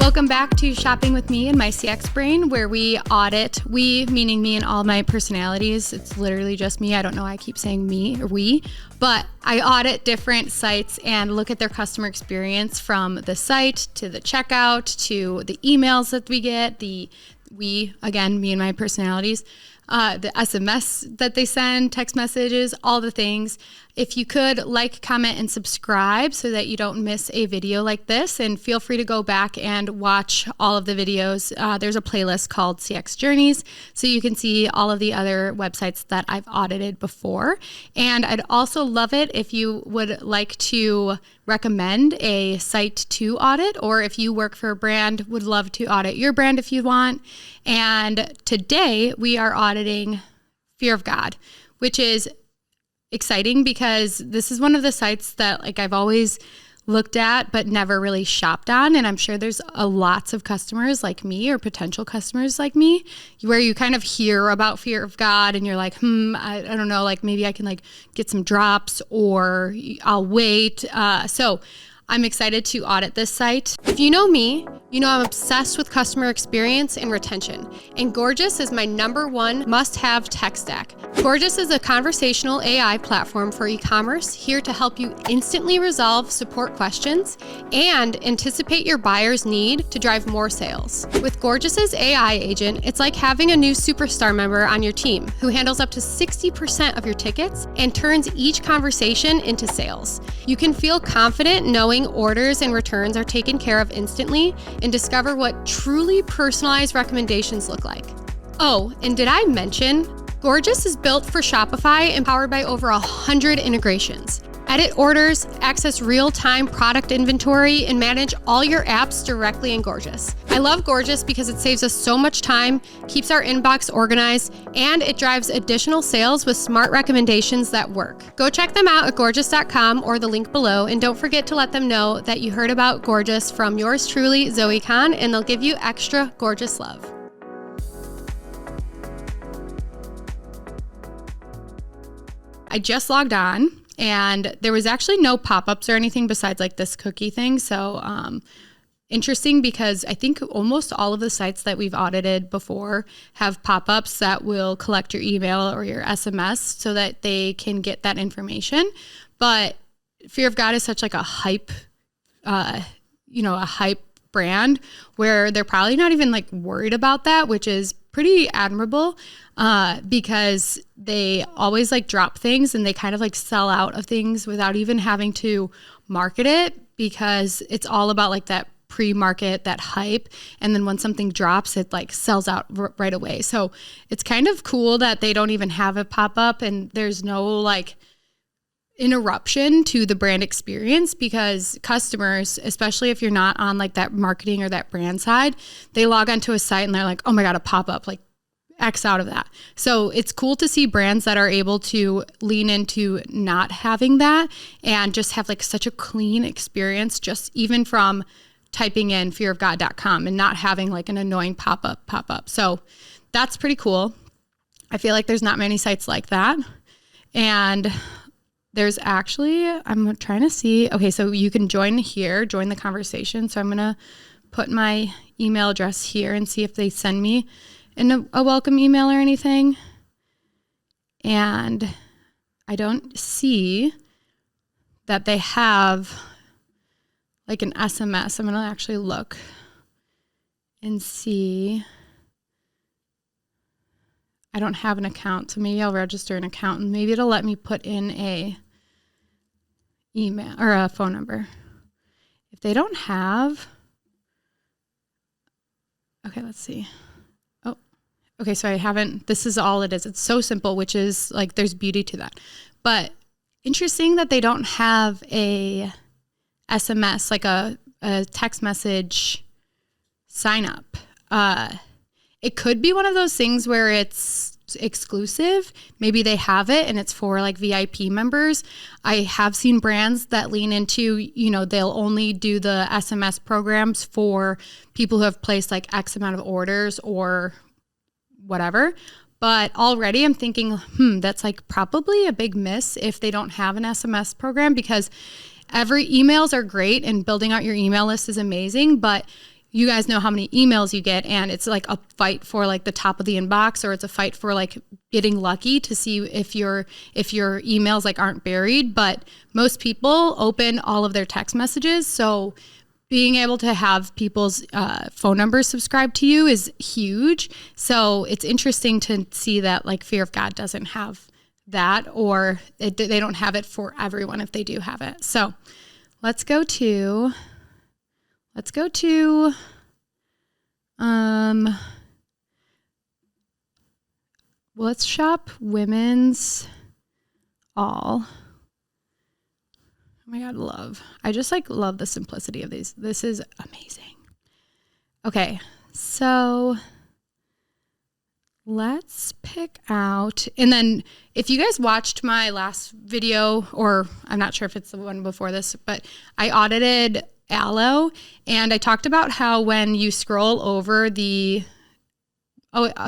Welcome back to Shopping with Me and my CX Brain, where we audit, we meaning me and all my personalities. It's literally just me. I don't know why I keep saying me or we, but I audit different sites and look at their customer experience from the site to the checkout to the emails that we get, we, again, me and my personalities, the SMS that they send, text messages, all the things. If you could like, comment, and subscribe so that you don't miss a video like this, and feel free to go back and watch all of the videos. There's a playlist called CX Journeys, so you can see all of the other websites that I've audited before. And I'd also love it if you would like to recommend a site to audit, or if you work for a brand, would love to audit your brand if you want. And today we are auditing Fear of God, which is exciting because this is one of the sites that I've always looked at but never really shopped on. And I'm sure there's lots of customers like me, or potential customers like me, where you kind of hear about Fear of God and you're like, I don't know, maybe I can get some drops, or I'll wait. So I'm excited to audit this site. If you know me, you know I'm obsessed with customer experience and retention, and Gorgias is my #1 must-have tech stack. Gorgias is a conversational AI platform for e-commerce, here to help you instantly resolve support questions and anticipate your buyer's need to drive more sales. With Gorgias's AI agent, it's like having a new superstar member on your team who handles up to 60% of your tickets and turns each conversation into sales. You can feel confident knowing orders and returns are taken care of instantly, and discover what truly personalized recommendations look like. Oh, and did I mention, Gorgias is built for Shopify and powered by over 100 integrations. Edit orders, access real-time product inventory, and manage all your apps directly in Gorgias. I love Gorgias because it saves us so much time, keeps our inbox organized, and it drives additional sales with smart recommendations that work. Go check them out at gorgias.com or the link below, and don't forget to let them know that you heard about Gorgias from yours truly, Zoe Kahn, and they'll give you extra Gorgias love. I just logged on, and there was actually no pop-ups or anything besides this cookie thing. So interesting, because I think almost all of the sites that we've audited before have pop-ups that will collect your email or your SMS so that they can get that information. But Fear of God is such a hype, a hype brand, where they're probably not even worried about that, which is pretty admirable, because they always drop things, and they kind of sell out of things without even having to market it, because it's all about that pre-market, that hype. And then when something drops, it sells out right away. So it's kind of cool that they don't even have a pop-up, and there's no interruption to the brand experience, because customers, especially if you're not on that marketing or that brand side, they log onto a site and they're like, oh my God, a pop-up, X out of that. So it's cool to see brands that are able to lean into not having that and just have such a clean experience, just even from typing in fearofgod.com and not having an annoying pop-up. So that's pretty cool. I feel there's not many sites like that. And there's actually, I'm trying to see. Okay, so you can join the conversation. So I'm going to put my email address here and see if they send me a welcome email or anything. And I don't see that they have an SMS. I'm going to actually look and see. I don't have an account, so maybe I'll register an account, and maybe it'll let me put in a email or a phone number. If they don't have, okay, let's see. Oh, okay, so I haven't, this is all it is. It's so simple, which is there's beauty to that. But interesting that they don't have a SMS, a text message sign up. It could be one of those things where it's exclusive. Maybe they have it and it's for VIP members. I have seen brands that lean into, they'll only do the SMS programs for people who have placed X amount of orders or whatever. But already I'm thinking, that's probably a big miss if they don't have an SMS program, because emails are great and building out your email list is amazing, but you guys know how many emails you get, and it's like a fight for like the top of the inbox, or it's a fight for like getting lucky to see if your emails like aren't buried. But most people open all of their text messages, so being able to have people's phone numbers subscribed to you is huge. So it's interesting to see that like Fear of God doesn't have that, or they don't have it for everyone if they do have it. So let's go to let's shop women's all. Oh my God, I just like love the simplicity of these. This is amazing. Okay, so let's pick out, and then if you guys watched my last video, or I'm not sure if it's the one before this, but I audited aloe, and I talked about how when you scroll over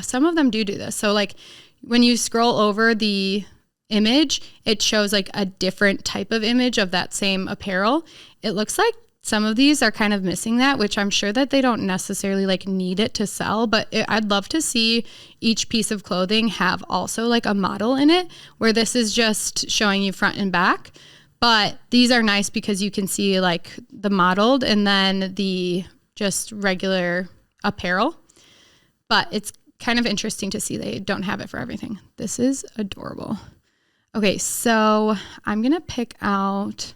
some of them do this. So like when you scroll over the image, it shows like a different type of image of that same apparel. It looks like some of these are kind of missing that, which I'm sure that they don't necessarily like need it to sell, but I'd love to see each piece of clothing have also like a model in it, where this is just showing you front and back. But these are nice because you can see like the modeled and then the just regular apparel. But it's kind of interesting to see they don't have it for everything. This is adorable. Okay, so I'm going to pick out,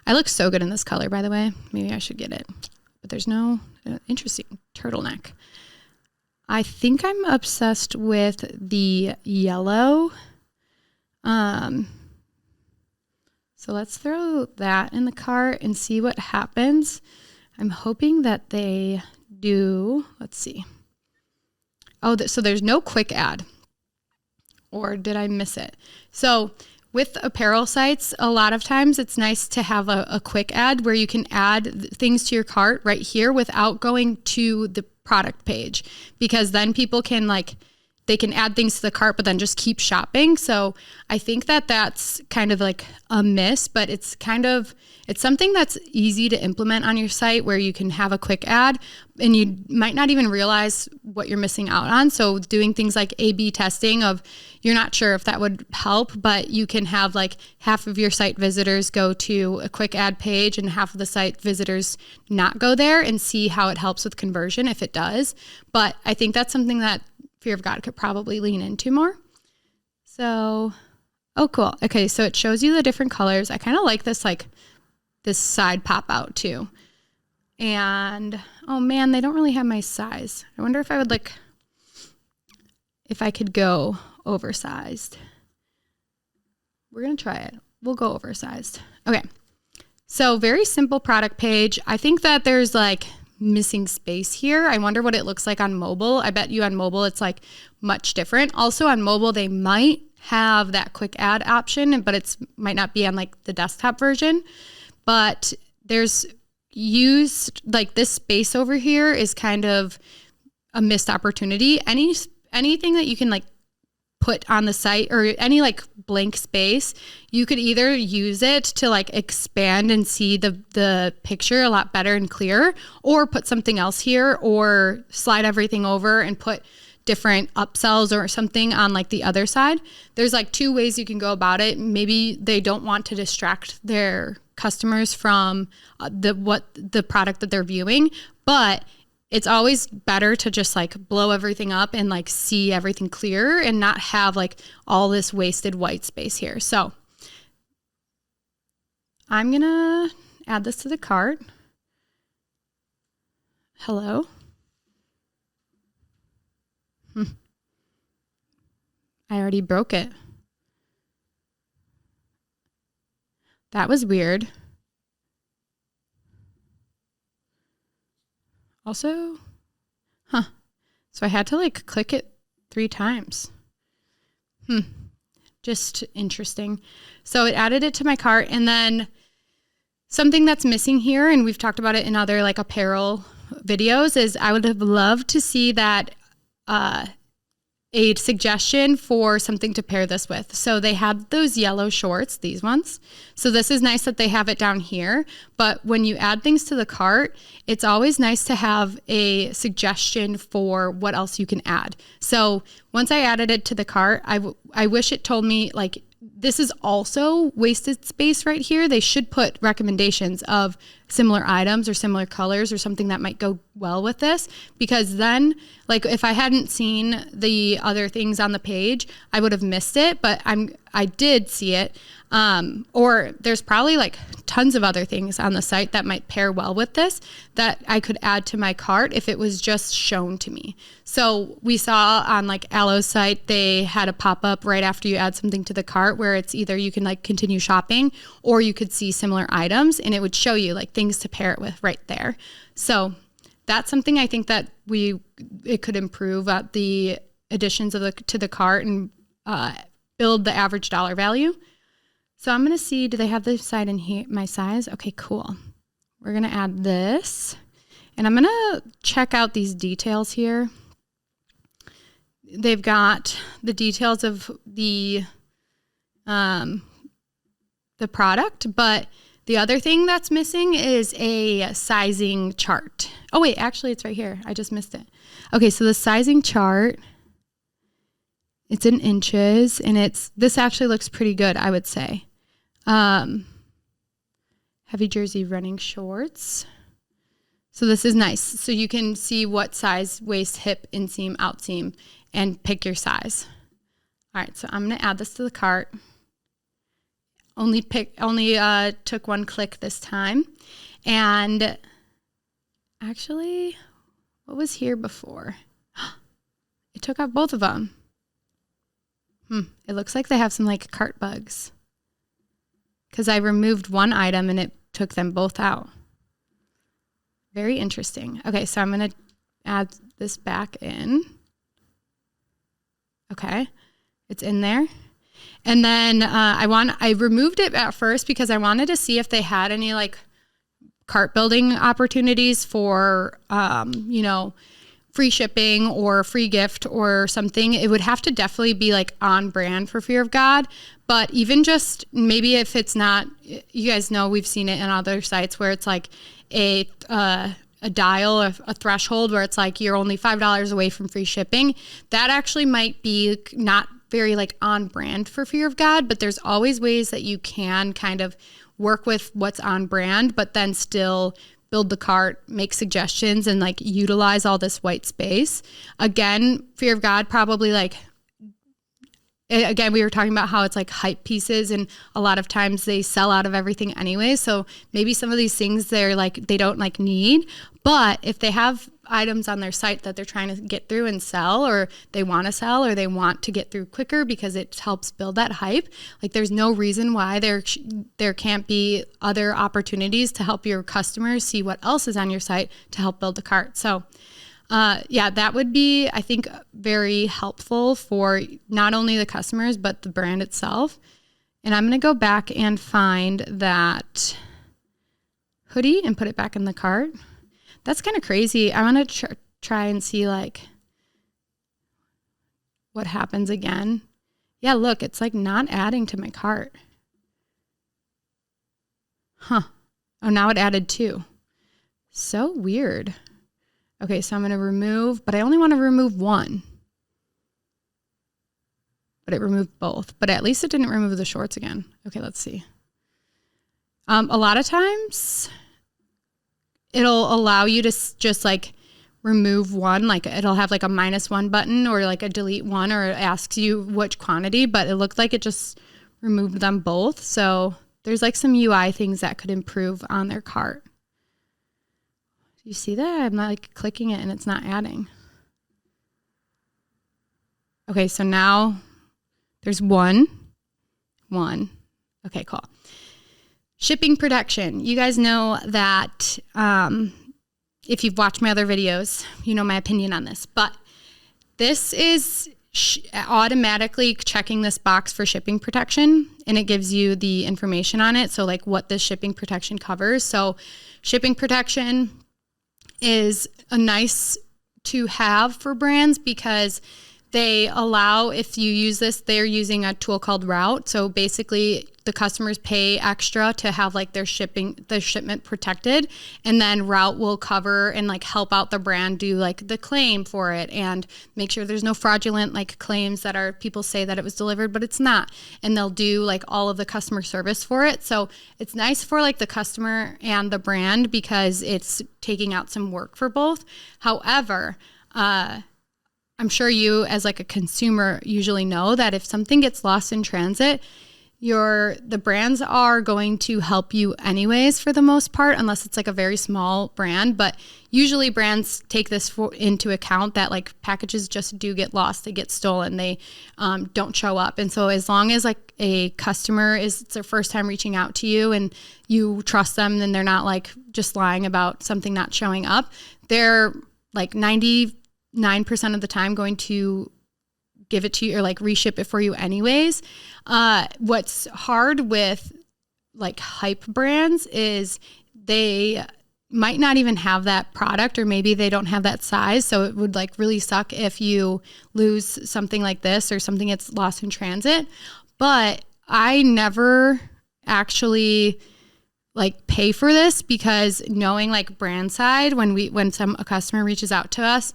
I look so good in this color, by the way. Maybe I should get it. But there's no, interesting turtleneck. I think I'm obsessed with the yellow. So let's throw that in the cart and see what happens. I'm hoping that they do, let's see. Oh, so there's no quick add, or did I miss it? So with apparel sites, a lot of times it's nice to have a quick add where you can add things to your cart right here without going to the product page, because then people can they can add things to the cart, but then just keep shopping. So I think that that's kind of like a miss, but it's something that's easy to implement on your site, where you can have a quick add and you might not even realize what you're missing out on. So doing things like A/B testing of, you're not sure if that would help, but you can have like half of your site visitors go to a quick add page and half of the site visitors not go there, and see how it helps with conversion if it does. But I think that's something that Fear of God could probably lean into more. So, oh, cool. Okay, so it shows you the different colors. I kind of like this, this side pop out too. And, oh man, they don't really have my size. I wonder if I would if I could go oversized. We're going to try it. We'll go oversized. Okay. So very simple product page. I think that there's missing space here. I wonder what it looks like on mobile. I bet you on mobile it's much different. Also on mobile they might have that quick add option, but it's might not be on the desktop version. But there's this space over here is kind of a missed opportunity. Anything that you can put on the site, or any blank space, you could either use it to expand and see the picture a lot better and clearer, or put something else here, or slide everything over and put different upsells or something on the other side. There's two ways you can go about it. Maybe they don't want to distract their customers from the product that they're viewing, but it's always better to just blow everything up and see everything clear and not have all this wasted white space here. So I'm gonna add this to the cart. Hello. I already broke it. That was weird. Also, so I had to click it 3 times. Just interesting. So it added it to my cart, and then something that's missing here, and we've talked about it in other apparel videos, is I would have loved to see that a suggestion for something to pair this with. So they had those yellow shorts, these ones. So this is nice that they have it down here. But when you add things to the cart, it's always nice to have a suggestion for what else you can add. So once I added it to the cart, I wish it told me like, this is also wasted space right here. They should put recommendations of similar items or similar colors or something that might go well with this, because then like if I hadn't seen the other things on the page, I would have missed it, but I did see it. Or there's probably like tons of other things on the site that might pair well with this that I could add to my cart if it was just shown to me. So we saw on like Aloe's site, they had a pop-up right after you add something to the cart where it's either you can like continue shopping or you could see similar items and it would show you like things to pair it with right there. So that's something I think that it could improve at the additions to the cart and build the average dollar value. So I'm going to see, do they have this side in here, my size? Okay, cool. We're going to add this and I'm going to check out these details here. They've got the details of the product, but the other thing that's missing is a sizing chart. Oh wait, actually it's right here. I just missed it. Okay, so the sizing chart, it's in inches and this actually looks pretty good, I would say. Heavy jersey running shorts. So this is nice. So you can see what size, waist, hip, inseam, outseam, and pick your size. All right, so I'm gonna add this to the cart. Only took one click this time. And actually, what was here before? It took out both of them. It looks like they have some like cart bugs because I removed one item and it took them both out. Very interesting. Okay, so I'm going to add this back in. Okay, it's in there. And then I removed it at first because I wanted to see if they had any like cart building opportunities for, free shipping or free gift or something. It would have to definitely be like on brand for Fear of God. But even just maybe if it's not, you guys know, we've seen it in other sites where it's like a dial, a threshold where it's like you're only $5 away from free shipping. That actually might be not very like on brand for Fear of God, but there's always ways that you can kind of work with what's on brand, but then still build the cart, make suggestions, and like utilize all this white space. Again, Fear of God probably like, again, we were talking about how it's like hype pieces and a lot of times they sell out of everything anyway. So maybe some of these things they don't like need, but if they have items on their site that they're trying to get through and sell, or they want to sell, or they want to get through quicker because it helps build that hype, like there's no reason why there can't be other opportunities to help your customers see what else is on your site to help build the cart. So that would be, I think, very helpful for not only the customers, but the brand itself. And I'm going to go back and find that hoodie and put it back in the cart. That's kind of crazy. I want to try and see like what happens again. Yeah, look, it's like not adding to my cart. Oh, now it added 2. So weird. Okay, so I'm going to remove, but I only want to remove 1. But it removed both. But at least it didn't remove the shorts again. Okay, let's see. A lot of times it'll allow you to just like remove one, like it'll have like a -1 button or like a delete one, or it asks you which quantity, but it looked like it just removed them both. So there's like some UI things that could improve on their cart. You see that? I'm not like clicking it and it's not adding. Okay, so now there's one. Okay, cool. Shipping protection. You guys know that if you've watched my other videos, you know my opinion on this, but this is automatically checking this box for shipping protection, and it gives you the information on it. So like what this shipping protection covers. So shipping protection is a nice to have for brands because they allow, if you use this, they're using a tool called Route. So basically the customers pay extra to have like their shipment protected, and then Route will cover and like help out the brand do like the claim for it and make sure there's no fraudulent like claims that are, people say that it was delivered but it's not, and they'll do like all of the customer service for it. So it's nice for like the customer and the brand because it's taking out some work for both. However, I'm sure you as like a consumer usually know that if something gets lost in transit, the brands are going to help you anyways for the most part, unless it's like a very small brand. But usually brands take this into account that like packages just do get lost, they get stolen, they don't show up. And so as long as like a customer it's their first time reaching out to you and you trust them, then they're not like just lying about something not showing up, they're like 99% of the time going to give it to you or like reship it for you anyways. What's hard with like hype brands is they might not even have that product, or maybe they don't have that size. So it would like really suck if you lose something like this or something gets lost in transit. But I never actually like pay for this, because knowing like brand side, when a customer reaches out to us,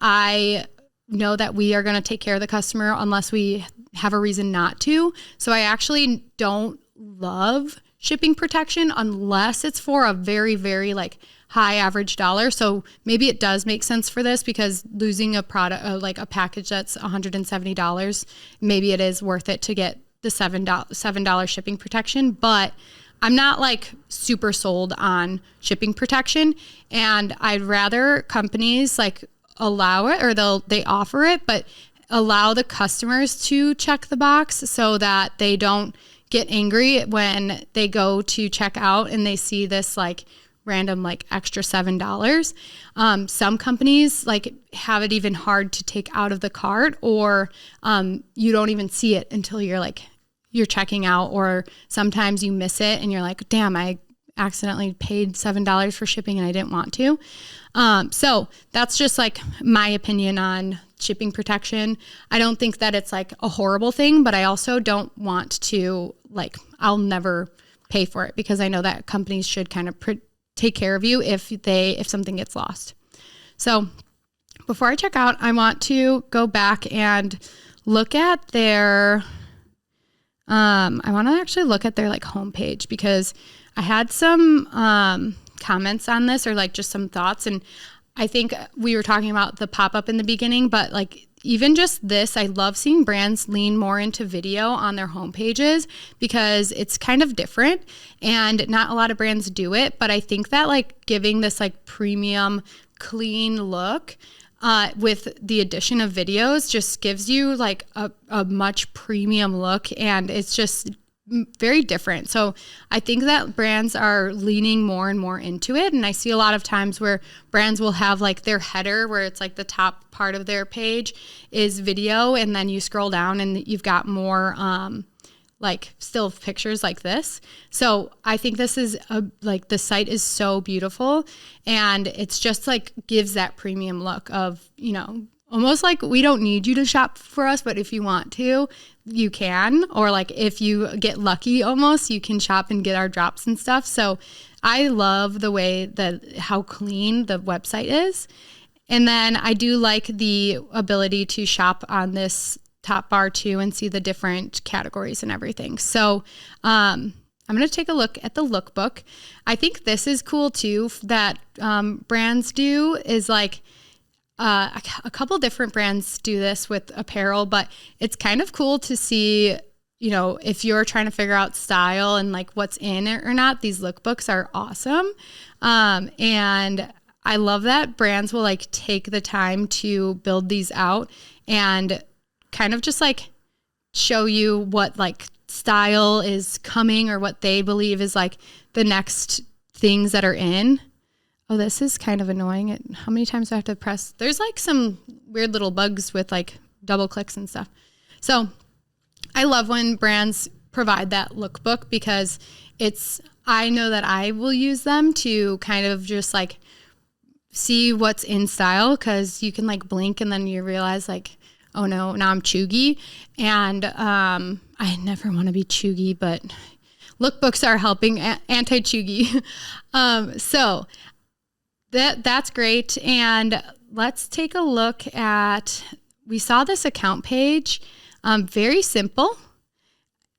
I know that we are going to take care of the customer unless we have a reason not to. So I actually don't love shipping protection unless it's for a very, very like high average dollar. So maybe it does make sense for this, because losing a product, like a package that's $170, maybe it is worth it to get the $7 shipping protection. But I'm not like super sold on shipping protection, and I'd rather companies like allow it, or they offer it, but allow the customers to check the box so that they don't get angry when they go to check out and they see this like random like extra $7. Some companies like have it even hard to take out of the cart, or you don't even see it until you're checking out, or sometimes you miss it and you're like, damn, I accidentally paid $7 for shipping and I didn't want to. So that's just like my opinion on shipping protection. I don't think that it's like a horrible thing, but I also don't want to I'll never pay for it, because I know that companies should kind of take care of you if something gets lost. So before I check out, I want to go back and look at their, I want to actually look at their homepage, because I had some comments on this, or just some thoughts. And I think we were talking about the pop-up in the beginning, but even just this, I love seeing brands lean more into video on their homepages, because it's kind of different and not a lot of brands do it. But I think that giving this premium clean look with the addition of videos just gives you a much premium look, and it's just very different. So I think that brands are leaning more and more into it. And I see a lot of times where brands will have their header, where it's the top part of their page is video, and then you scroll down and you've got more still pictures like this. So I think this is the site is so beautiful, and it's just gives that premium look of, almost we don't need you to shop for us, but if you want to, you can. Or if you get lucky, almost, you can shop and get our drops and stuff. So I love the way how clean the website is. And then I do like the ability to shop on this top bar too and see the different categories and everything. So I'm going to take a look at the lookbook. I think this is cool too, that brands do, is a couple different brands do this with apparel, but it's kind of cool to see, if you're trying to figure out style and what's in it or not. These lookbooks are awesome. And I love that brands will take the time to build these out and kind of just show you what style is coming, or what they believe is the next things that are in. Oh, this is kind of annoying. How many times do I have to press? There's some weird little bugs with double clicks and stuff. So I love when brands provide that lookbook, because I know that I will use them to kind of just see what's in style, because you can blink and then you realize oh no, now I'm chuggy. And I never want to be chuggy, but lookbooks are helping anti-chuggy. So that's great. And let's take a look at, we saw this account page, very simple.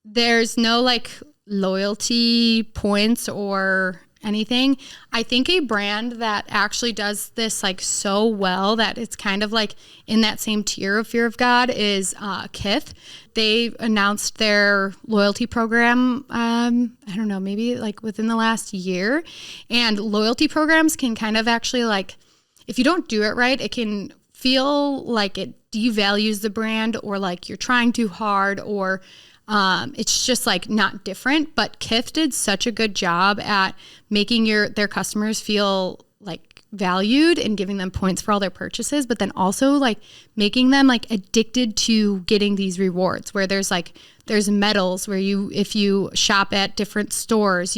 There's no like loyalty points or anything. I think a brand that actually does this like so well that it's kind of like in that same tier of Fear of God is Kith. They announced their loyalty program, I don't know, maybe like within the last year. And loyalty programs can kind of actually like, if you don't do it right, it can feel like it devalues the brand or like you're trying too hard or it's just like not different. But Kith did such a good job at making their customers feel like valued and giving them points for all their purchases, but then also like making them like addicted to getting these rewards where there's medals where if you shop at different stores,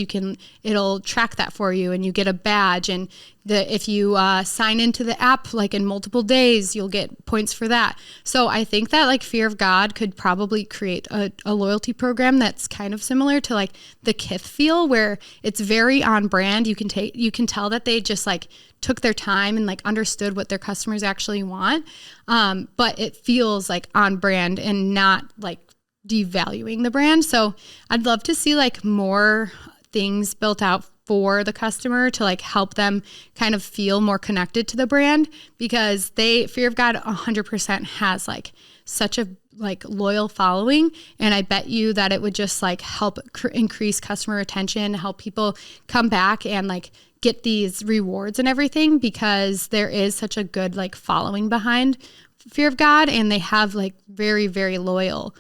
it'll track that for you and you get a badge. And if you sign into the app like in multiple days, you'll get points for that. So I think that like Fear of God could probably create a loyalty program that's kind of similar to like the Kith feel, where it's very on brand. You can tell that they just like took their time and like understood what their customers actually want. But it feels like on brand and not like devaluing the brand. So I'd love to see like more things built out for the customer to like help them kind of feel more connected to the brand, because Fear of God 100% has like such a like loyal following. And I bet you that it would just like help increase customer retention, help people come back and like get these rewards and everything, because there is such a good like following behind Fear of God, and they have like very, very loyal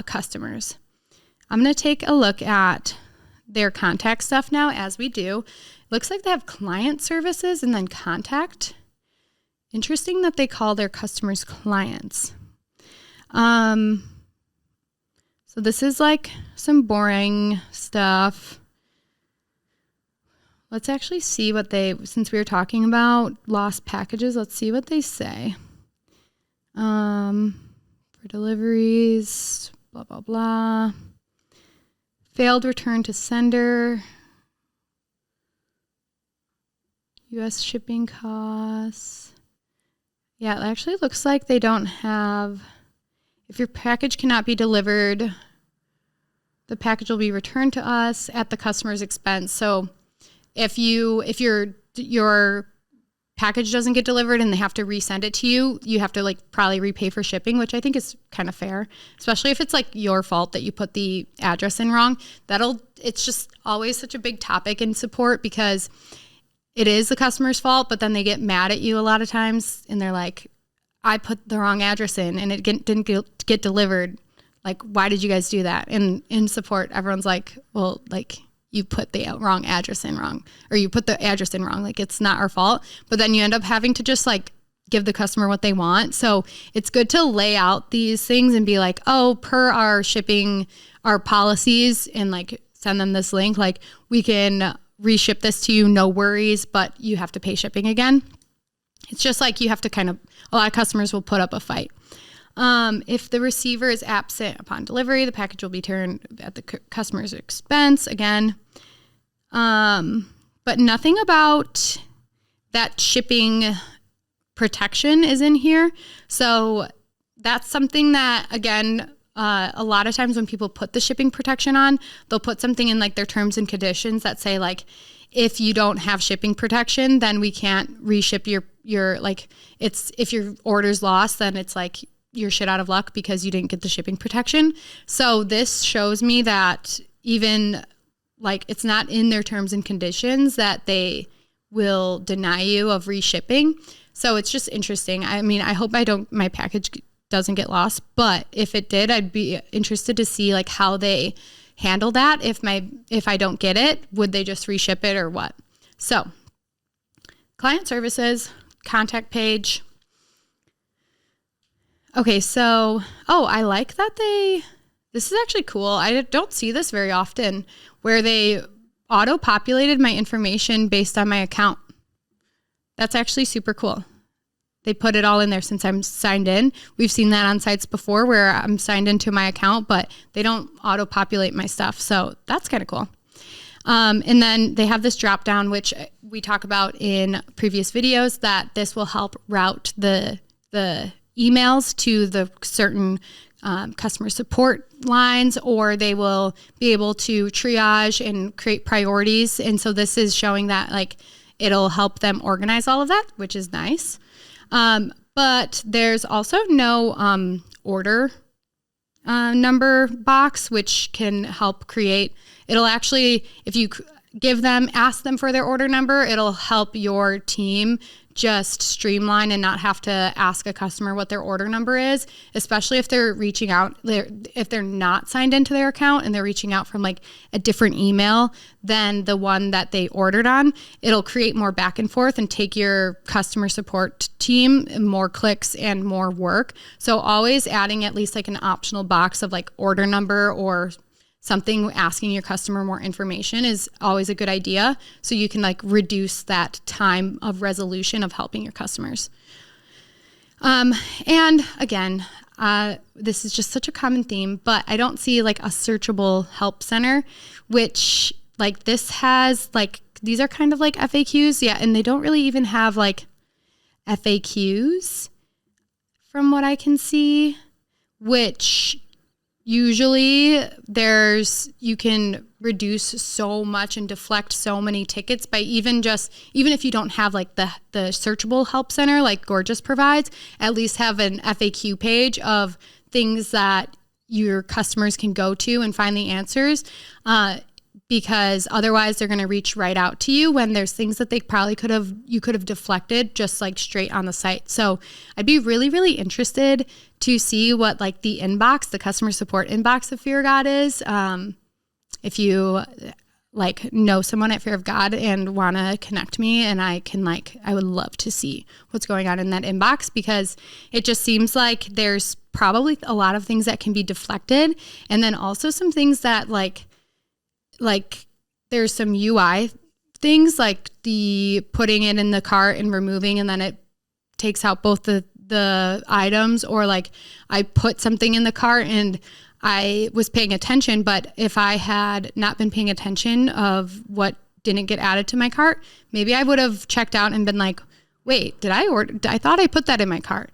customers. I'm going to take a look at their contact stuff now as we do. Looks like they have client services and then contact. Interesting that they call their customers clients. So this is like some boring stuff. Let's actually see what since we were talking about lost packages, let's see what they say. For deliveries, blah, blah, blah. Failed return to sender. U.S. shipping costs. Yeah, it actually looks like they don't have, if your package cannot be delivered, the package will be returned to us at the customer's expense. So if your package doesn't get delivered and they have to resend it to you, you have to like probably repay for shipping, which I think is kind of fair, especially if it's like your fault that you put the address in wrong. It's just always such a big topic in support, because it is the customer's fault, but then they get mad at you a lot of times and they're like, I put the wrong address in and it didn't get delivered. Like, why did you guys do that? And in support, everyone's like, well, like, you put the wrong address in wrong, or you put the address in wrong. Like, it's not our fault. But then you end up having to just like give the customer what they want. So it's good to lay out these things and be like, oh, per our shipping, our policies, and like send them this link. Like, we can reship this to you, no worries, but you have to pay shipping again. It's just like you have to a lot of customers will put up a fight. If the receiver is absent upon delivery, the package will be returned at the customer's expense again. But nothing about that shipping protection is in here. So that's something that, again, a lot of times when people put the shipping protection on, they'll put something in like their terms and conditions that say like, if you don't have shipping protection, then we can't reship your like, if your order's lost, then it's like you're shit out of luck because you didn't get the shipping protection. So this shows me that even like it's not in their terms and conditions that they will deny you of reshipping. So it's just interesting. I mean, I hope my package doesn't get lost, but if it did, I'd be interested to see like how they handle that. If I don't get it, would they just reship it or what? So client services, contact page. Okay, so, I like that this is actually cool. I don't see this very often, where they auto-populated my information based on my account. That's actually super cool. they put it all in there since I'm signed in. We've seen that on sites before where I'm signed into my account, but they don't auto-populate my stuff. So that's kind of cool. And then they have this drop down, which we talk about in previous videos, that this will help route the emails to the certain customer support lines, or they will be able to triage and create priorities. And so this is showing that like it'll help them organize all of that, which is nice. But there's also no order number box, which can help create. It'll actually, if you ask them for their order number, it'll help your team just streamline and not have to ask a customer what their order number is, especially if they're reaching out, if they're not signed into their account and they're reaching out from like a different email than the one that they ordered on. It'll create more back and forth and take your customer support team more clicks and more work. So always adding at least like an optional box of like order number or something asking your customer more information is always a good idea. So you can like reduce that time of resolution of helping your customers. And again, this is just such a common theme, but I don't see like a searchable help center, which like this has like, these are kind of like FAQs. Yeah. And they don't really even have like FAQs from what I can see, which usually you can reduce so much and deflect so many tickets by even if you don't have like the searchable help center like Gorgeous provides, at least have an FAQ page of things that your customers can go to and find the answers. Because otherwise they're going to reach right out to you when there's things that they probably you could have deflected just like straight on the site. So I'd be really, really interested to see what like the customer support inbox of Fear of God is. If you like know someone at Fear of God and want to connect me, and I would love to see what's going on in that inbox, because it just seems like there's probably a lot of things that can be deflected. And then also some things that like there's some UI things like the putting it in the cart and removing, and then it takes out both the items, or like I put something in the cart and I was paying attention, but if I had not been paying attention of what didn't get added to my cart, maybe I would have checked out and been like, wait, did I order? I thought I put that in my cart.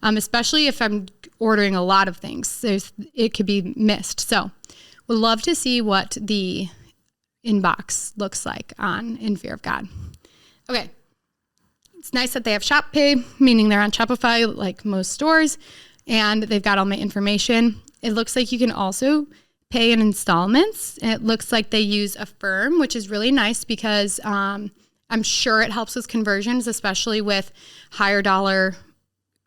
Especially if I'm ordering a lot of things, it could be missed. So would love to see what the inbox looks like in Fear of God. Okay. It's nice that they have Shop Pay, meaning they're on Shopify like most stores, and they've got all my information. It looks like you can also pay in installments. It looks like they use Affirm, which is really nice because I'm sure it helps with conversions, especially with higher dollar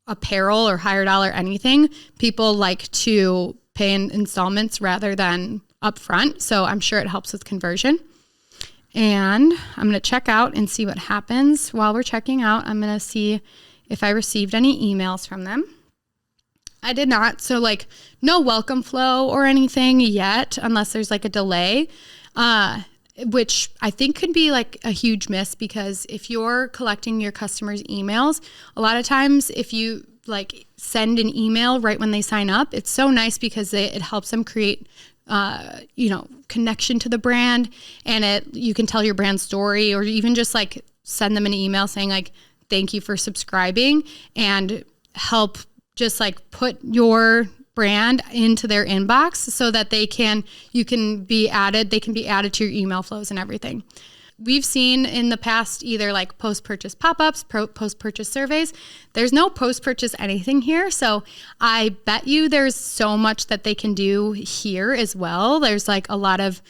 apparel or higher dollar anything. People like to pay in installments rather than upfront. So I'm sure it helps with conversion. And I'm going to check out and see what happens. While we're checking out, I'm going to see if I received any emails from them. I did not. So like no welcome flow or anything yet, unless there's like a delay, which I think could be like a huge miss, because if you're collecting your customers' emails, a lot of times if you like send an email right when they sign up, it's so nice because it helps them create connection to the brand, and you can tell your brand story, or even just like send them an email saying like, thank you for subscribing, and help just like put your brand into their inbox so that they can be added to your email flows and everything. We've seen in the past either like post-purchase pop-ups, post-purchase surveys. There's no post-purchase anything here. So I bet you there's so much that they can do here as well. There's like a lot of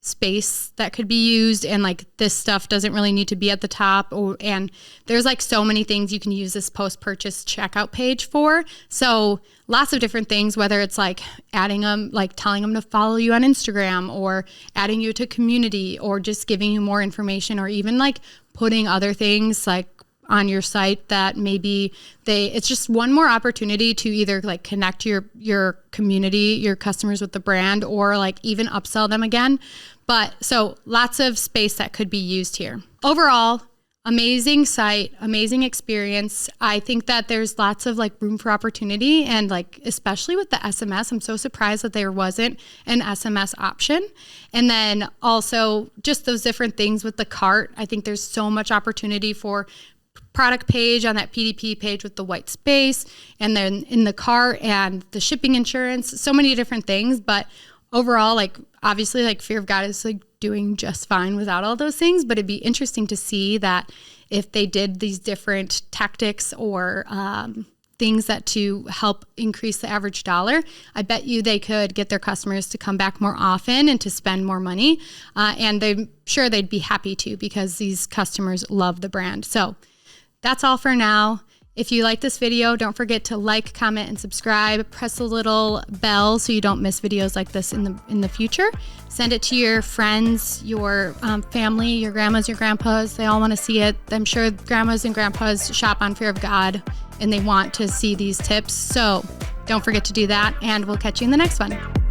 space that could be used, and like this stuff doesn't really need to be at the top, and there's like so many things you can use this post-purchase checkout page for. So lots of different things, whether it's like adding them, like telling them to follow you on Instagram, or adding you to community, or just giving you more information, or even like putting other things like on your site that maybe it's just one more opportunity to either like connect your community, your customers with the brand, or like even upsell them again. But so lots of space that could be used here. Overall, amazing site, amazing experience. I think that there's lots of like room for opportunity, and like especially with the SMS, I'm so surprised that there wasn't an SMS option. And then also just those different things with the cart. I think there's so much opportunity for product page on that PDP page with the white space, and then in the cart and the shipping insurance, so many different things. But overall, like obviously like Fear of God is like doing just fine without all those things, but it'd be interesting to see that if they did these different tactics or things that to help increase the average dollar, I bet you they could get their customers to come back more often and to spend more money. And I'm sure they'd be happy to, because these customers love the brand. So that's all for now. If you like this video, don't forget to like, comment, and subscribe. Press the little bell so you don't miss videos like this in the future. Send it to your friends, your family, your grandmas, your grandpas. They all want to see it. I'm sure grandmas and grandpas shop on Fear of God and they want to see these tips. So don't forget to do that, and we'll catch you in the next one.